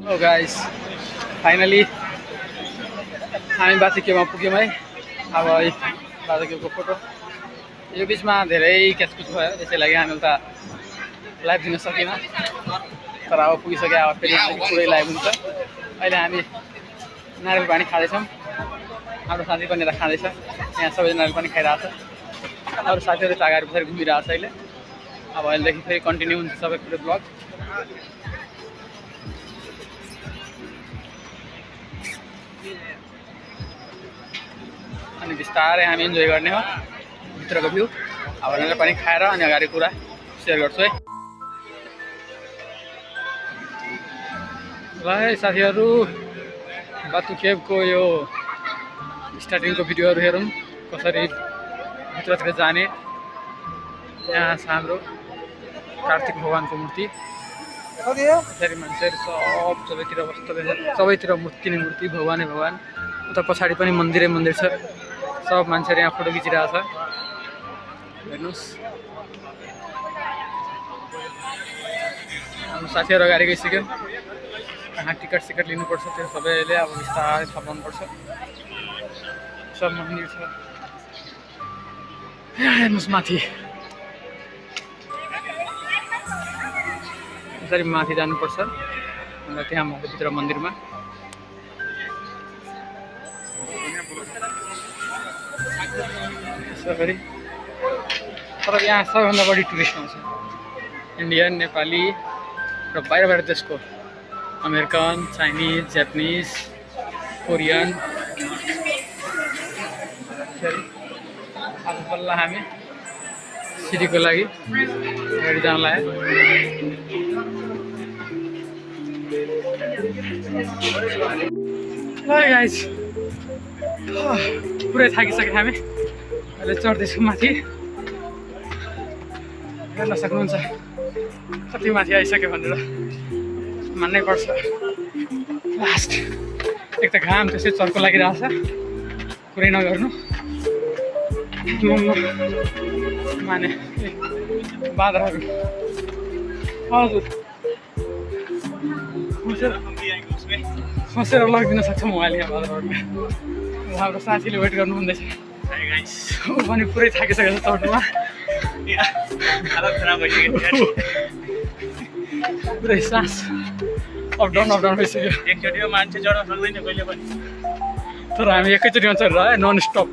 Oh guys, finally हामी बाथुकेमा पुग्यौँ है। अब बाथुकेको फोटो यो बिचमा धेरै क्याचकुच भयो, त्यसै लागि हामीले त लाइभ दिन सकिनँ। तर अब पुगिसक्यो, अब फेरि पुरै लाइभ हुन्छ। अहिले हामी नारियल पानी खाँदैछौँ। हाम्रो साथी पनि यता खाँदैछ, यहाँ सबैजना नारियल पानी खाइरहेको छ। अरू साथीहरू त अगाडि पछाडि घुमिरहेको छ अहिले। अब अहिलेदेखि फेरि कन्टिन्यू हुन्छ सबै कुरो ब्लग। अनि बिस्तारै हामी इन्जोय गर्ने हो भित्रको भ्यू। अब नारियल पानी खाएर अनि अगाडि कुरा सेयर गर्छु है। ल है साथीहरू, बाथुकेको यो स्टार्टिङको भिडियोहरू हेरौँ, कसरी भित्रतिर जाने। यहाँ छ हाम्रो कार्तिक भगवानको मूर्ति। यसरी मान्छेहरू सबैतिर मूर्ति नै मूर्ति, भगवानै भगवान। उता पछाडि पनि मन्दिरै मन्दिर छ। सब मान्छेहरू यहाँ फोटो खिचिरहेको छ, हेर्नुहोस्। हाम्रो साथीहरू अगाडि गइसक्यो। कहाँ टिकट सिकट लिनुपर्छ त्यो सबैले अब बिस्तारै थपाउनुपर्छ। सब मन्दिर छ, हेर्नुहोस् माथि। यसरी माथि जानुपर्छ अन्त त्यहाँ भित्र मन्दिरमा यसरी। तर यहाँ सबैभन्दा बढी टुरिस्ट आउँछ, इन्डियन, नेपाली र बाहिर देशको, अमेरिकन, चाइनिज, जापानिज, कोरियन। आज बल्ल हामी सिटीको लागि गाडी जान लाग्यो। ल गाइस, पुरै थाकिसक्यो हामी। अहिले चढ्दैछौँ माथि, हेर्न सक्नुहुन्छ कति माथि आइसक्यो भनेर। मान्नै पर्छ। लास्ट एक त घाम त्यसै चर्को लागिरहेछ, कुरै नगर्नु। माने बादलहरू हजुर खसेर लगिदिन सक्छ म अहिले यहाँ बादलहरूमा। हाम्रो साथीले वेट गर्नु हुँदैछ, ऊ पनि पुरै थाकिसकेको छ चढ्नुमा। पुरै सास अप डाउन भइसक्यो। एकचोटिमा मान्छे चढ्न सक्दैन कहिले पनि, तर हामी एकैचोटिमा चढेर है, नन स्टप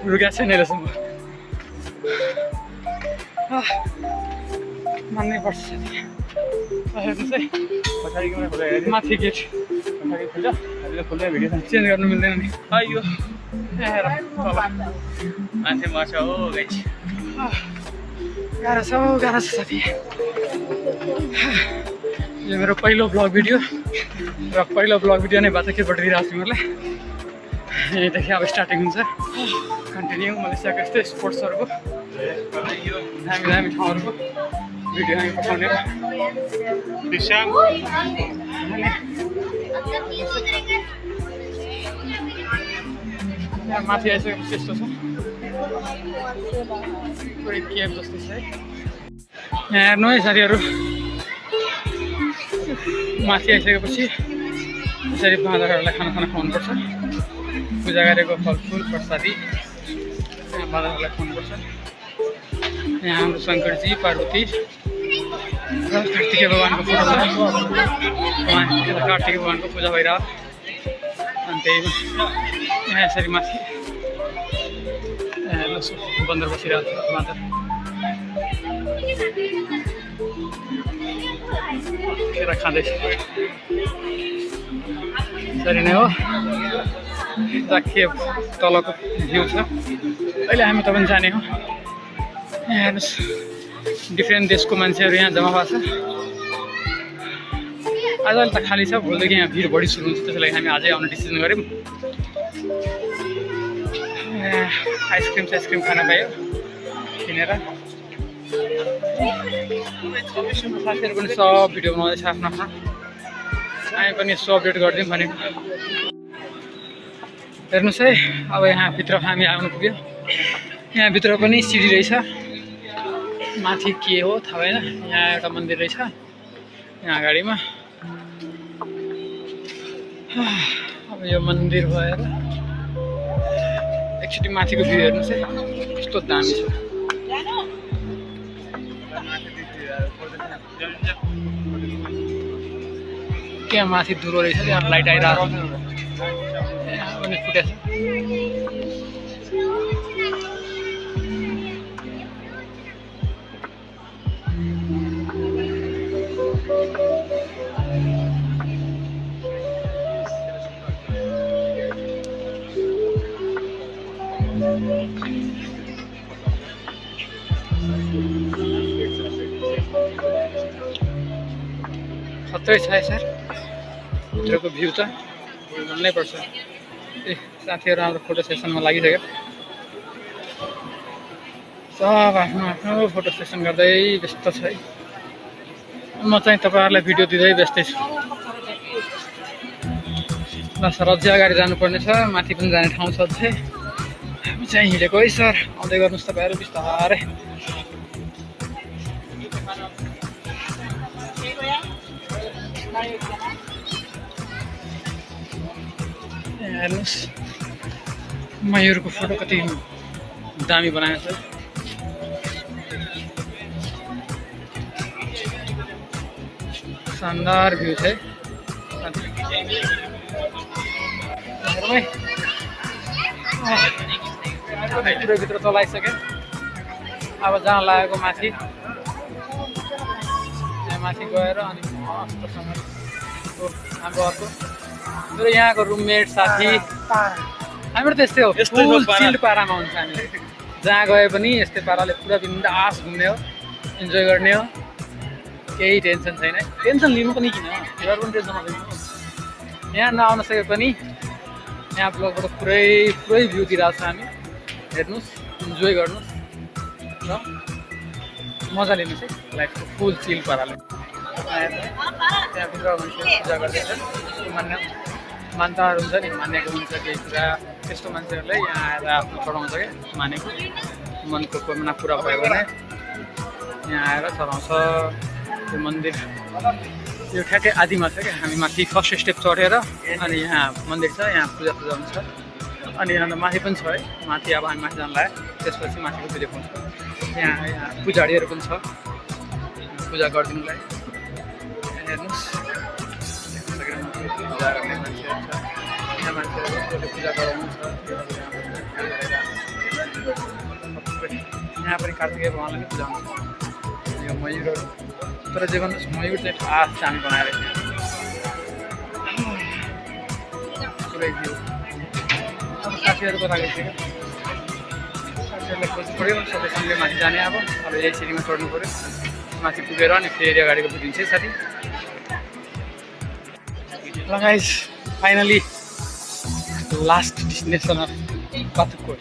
रुकेको छैन अहिलेसम्म। मान्नै पर्छ साथी। हेर्नुहोस् है माथि गेट चेन्ज गर्नु मिल्दैन नि। अयो हेर तल मान्छे मर्छ हो गाइस। गाह्रो छ साथी। यो मेरो पहिलो ब्लग भिडियो र पहिलो ब्लग भिडियो नै बाथुकेबाट दिइरहेको छु तिमीहरूलाई। यहीँदेखि अब स्टार्टिङ हुन्छ, कन्टिन्यू मलेसियाको यस्तै स्पोर्ट्सहरूको दामी दामी ठाउँहरूको भिडियो हामी पठाउने। यहाँ माथि आइसकेपछि यस्तो छ, पुरै केभ जस्तो छ है। यहाँ हेर्नु है साथीहरू, माथि आइसकेपछि यसरी बाँदरहरूलाई खाना खुवाउनुपर्छ। पूजा गरेको फलफुल प्रसादी यहाँ बाँदरहरूलाई खुवाउनुपर्छ। यहाँ हाम्रो शङ्करजी, पार्वती र कार्तिके भगवानको फोटो छ। उहाँ यता कार्तिके भगवानको पूजा भइरह। अनि त्यही यहाँ यसरी माथि हेर्नुहोस् बन्दर बसिरहेको छ, बाँदर केरा खाँदैछ। यसरी नै हो खेप तलको भ्यू छ। अहिले हामी त पनि जाने हो। यहाँ हेर्नुहोस् डिफ्रेन्ट देशको मान्छेहरू यहाँ जम्मा भएको छ। आज अहिले त खाली छ, भोलिदेखि यहाँ भिड बढी सुरु हुन्छ, त्यसै लागि हामी आजै आउने डिसिजन गऱ्यौँ। आइसक्रिम खान पायो किनेर। साथीहरू पनि सब भिडियो बनाउँदैछ आफ्नो आफ्नो, हामी पनि यसो अपडेट गरिदिउँ भनेको। हेर्नुहोस् है, अब यहाँभित्र हामी आउनु पुग्यो। यहाँभित्र पनि सिडी रहेछ, माथि के हो थाहा भएन। यहाँ एउटा मन्दिर रहेछ यहाँ अगाडिमा। अब यो मन्दिर भएर एकचोटि माथिको भ्यू हेर्नुहोस् है कस्तो दामी छ। त्यहाँ माथि दुरो रहेछ त्यहाँ लाइट आइरहेको पनि फुटेछ। खत्रै छ सर भित्रको भ्यू त भन्नै पर्छ। ए साथीहरू हाम्रो फोटो सेसनमा लागिसक्यो। सब आफ्नो आफ्नो फोटो सेसन गर्दै व्यस्त छ है। म चाहिँ तपाईँहरूलाई भिडियो दिँदै व्यस्तै छु। ल सर अझै अगाडि जानुपर्ने छ, माथि पनि जाने ठाउँ छ अझै। हामी चाहिँ हिँडेको है सर, आउँदै गर्नुहोस् तपाईँहरू बिस्तारै। हेर्नुहोस् मयूरको फोटो कति दामी बनाएको छ। शानदार भ्यू छ है। भित्र चलाइसक्यो। अब जहाँ लागेको माथि यहाँ माथि गएर अनि मस्तसँग हाम्रो अर्को मेरो यहाँको रुममेट साथी हामीहरू त यस्तै हो, फुल चिल्ड पारामा हुन्छ। हामी जहाँ गए पनि यस्तै पाराले पुरा बिन्दास घुम्ने हो, इन्जोय गर्ने हो, केही टेन्सन छैन। टेन्सन लिनु पनि किन, एउटा पनि टेन्सन नलिनु। यहाँ नआउन सके पनि यहाँ ब्लगबाट पुरै भ्यू दिइरहेको छ हामी। हेर्नुहोस्, इन्जोय गर्नुहोस् र मजा लिनुहोस् है लाइफको फुल चिल पाराले। त्यहाँभित्र मान्छे पूजा गर्दैछ, मान्ताहरू हुन्छ नि, मानेको हुन्छ केही कुरा, त्यस्तो मान्छेहरूले यहाँ आएर आफ्नो चढाउँछ क्या। मानेको मनको कामना पुरा भयो भने यहाँ आएर चढाउँछ। त्यो मन्दिर यो ठ्याक्कै आदिमा छ क्या। हामी माथि फर्स्ट स्टेप चढेर अनि यहाँ मन्दिर छ, यहाँ पूजा हुन्छ। अनि यहाँ माथि पनि छ है, माथि अब हामी माथि जान लाग्यो। त्यसपछि माथिको भिडियो देखाउँछ। यहाँ पुजारीहरू पनि छ पूजा गरिदिनुलाई। हेर्नुहोस् पूजा गर्ने मान्छेहरू छ, यहाँ मान्छेहरूले पूजा गराउनु छ। यहाँ पनि कार्तिकेय भगवान्लाई नै पूजा हुन्छ। यो मयूरहरू तर जे भन्नुहोस् मयूर चाहिँ खास चाहिँ हामी बनाएर पुरै भ्यू। अब साथीहरूको लागि थियो, साथीहरूले खोज्नु पऱ्यो, सबैसँगले माथि जाने। अब यही सिँढीमा चढ्नु पऱ्यो, माथि पुगेर अनि फेरि अगाडिको बुझिन्छ है साथी। ल guys finally last destination of Patukkot.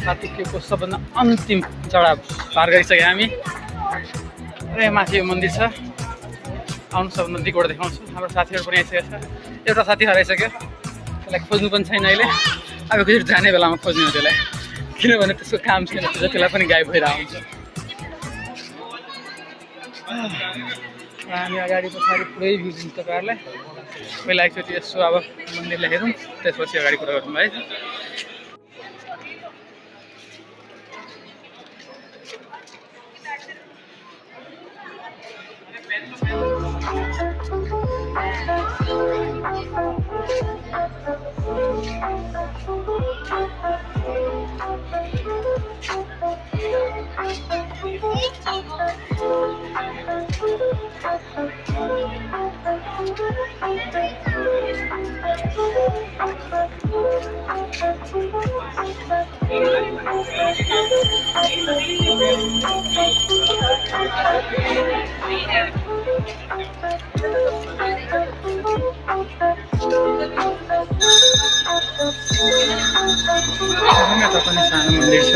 पातुकको सबभन्दा अन्तिम चढाव पार गरिसक्यो हामी। र माथि यो मन्दिर छ, आउनु सब नजिकबाट देखाउँछु। हाम्रो साथीहरू पनि आइसकेको छ। एउटा साथी हराइसक्यो, त्यसलाई खोज्नु पनि छैन अहिले। अब कसरी जाने बेलामा खोज्ने हो त्यसलाई, किनभने त्यसको काम छैन, त्यसलाई पनि गायब भइरहेको हुन्छ। हामी अगाडि पछाडि पुरै भ्यू दिन्छ तपाईँहरूलाई। पहिला एकचोटि यसो अब मन्दिरलाई हेरौँ, त्यसपछि अगाडि कुरा गरौँ है। यता पनि सानो मन्दिर छ।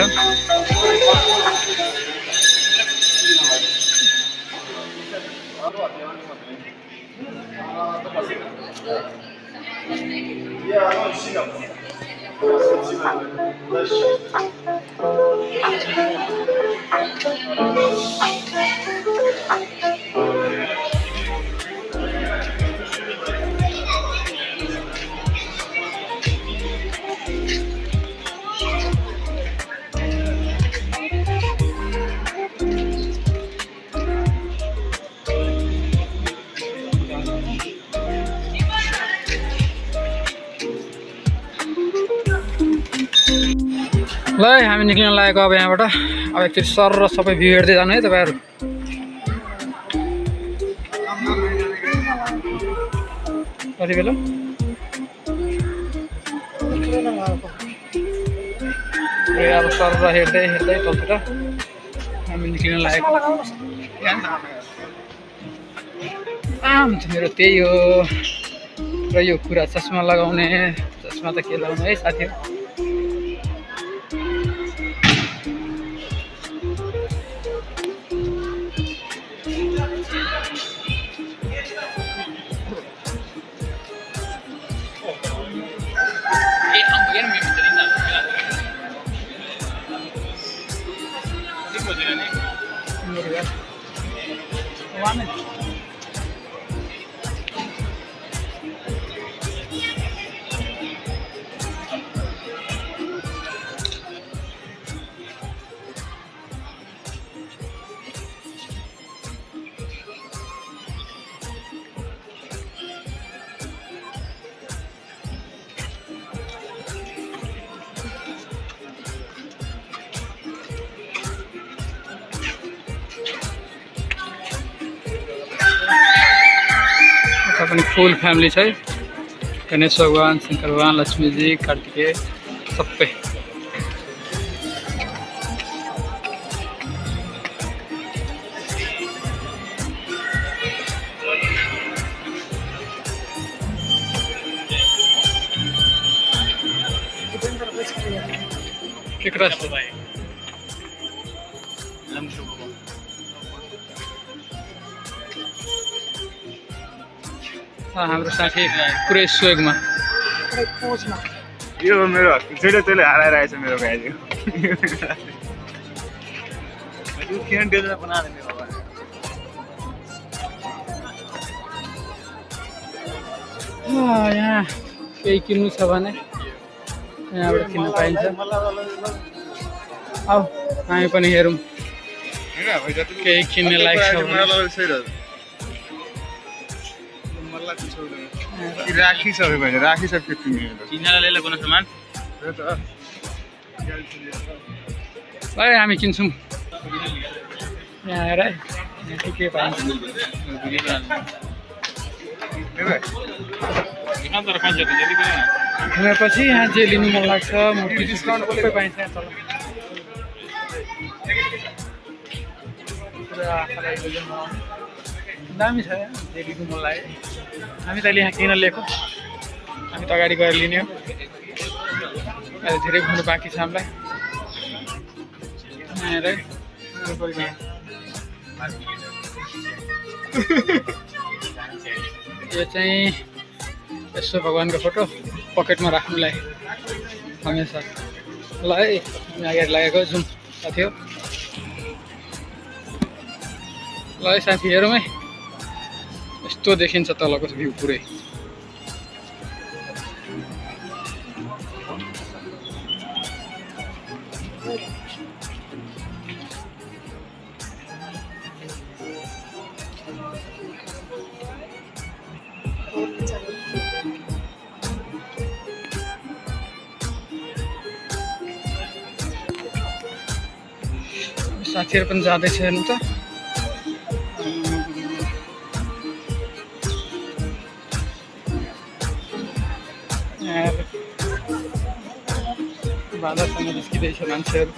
ल है हामी निक्लिन लागेको अब यहाँबाट अब एकचोटि सर र सबै भ्यू हेर्दै जानु है तपाईँहरू कति बेला अब सर र हेर्दै हेर्दै तलतिर हामी निक्लिन लागेको आम त मेरो त्यही हो र यो कुरा चस्मा लगाउने चस्मा त के लगाउने है साथीहरू पनि फुल फ्यामिली छ है गणेश भगवान शङ्कर भगवान लक्ष्मीजी कार्तिकेय सबै के क्रस हाम्रो साथी पुरै सोगमा यो मेरो जेले त्यसले हराइरहेछ मेरो गाडी यहाँ केही किन्नु छ भने यहाँबाट किन्न पाइन्छ आऊ हामी पनि हेरौँ केही किन्ने लायक छ भने राखी सबै भने राखी सब 15 चिनाले ले कुनै सामान ल हामी किन्छौँ यहाँ आएर के पाइन्छ घुमेपछि यहाँ जे लिनु मन लाग्छ मूर्ति डिस्काउन्ट सबै पाइन्छ तल दामी छ यहाँ जे लिनु मन लाग्यो हामी त अहिले यहाँ किन लिएको हामी त अगाडि गएर लिने हो अहिले धेरै घुम्नु बाँकी छ हामीलाई यो चाहिँ यसो भगवान्को फोटो पकेटमा राख्नुलाई हमेसा ल है हामी अगाडि लागेको जुन साथी हो ल है साथी हेरौँ है यस्तो देखिन्छ तलको भ्यू पुरै साथीहरू पनि जाँदैछ हेर्नु त बाधासँग निस्किँदैछ मान्छेहरू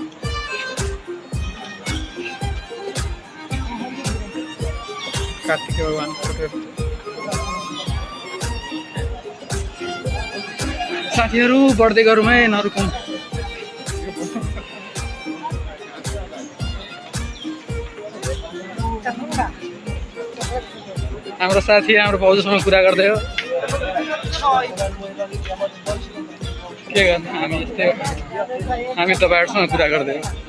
कार्तिक भगवान साथीहरू बढ्दै गरौँ है नरुकौँ हाम्रो साथी हाम्रो भाउजूसँग कुरा गर्दै हो के गर्नु हामी यस्तै हामी तपाईँहरूसँग कुरा गर्दै हो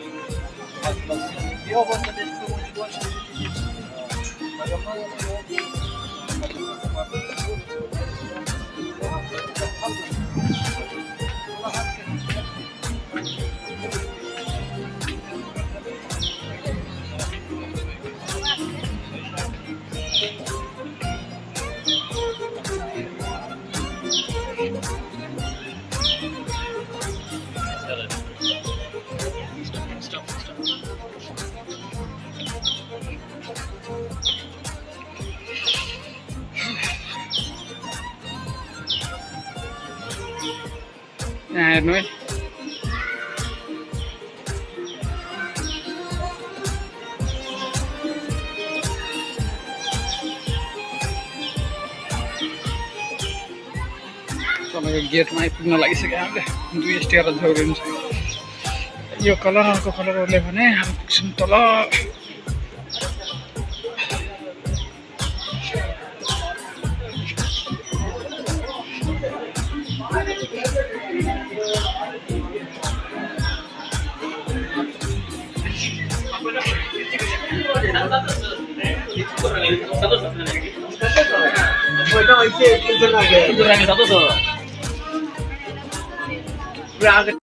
यहाँ हेर्नु है तपाईँको गेटमा आइपुग्न लागिसक्यो हामीले 2 स्टेयर झौरिनु छ यो कलर अर्को कलर ओर्ल्यो भने हामी पुग्छौँ तल Satu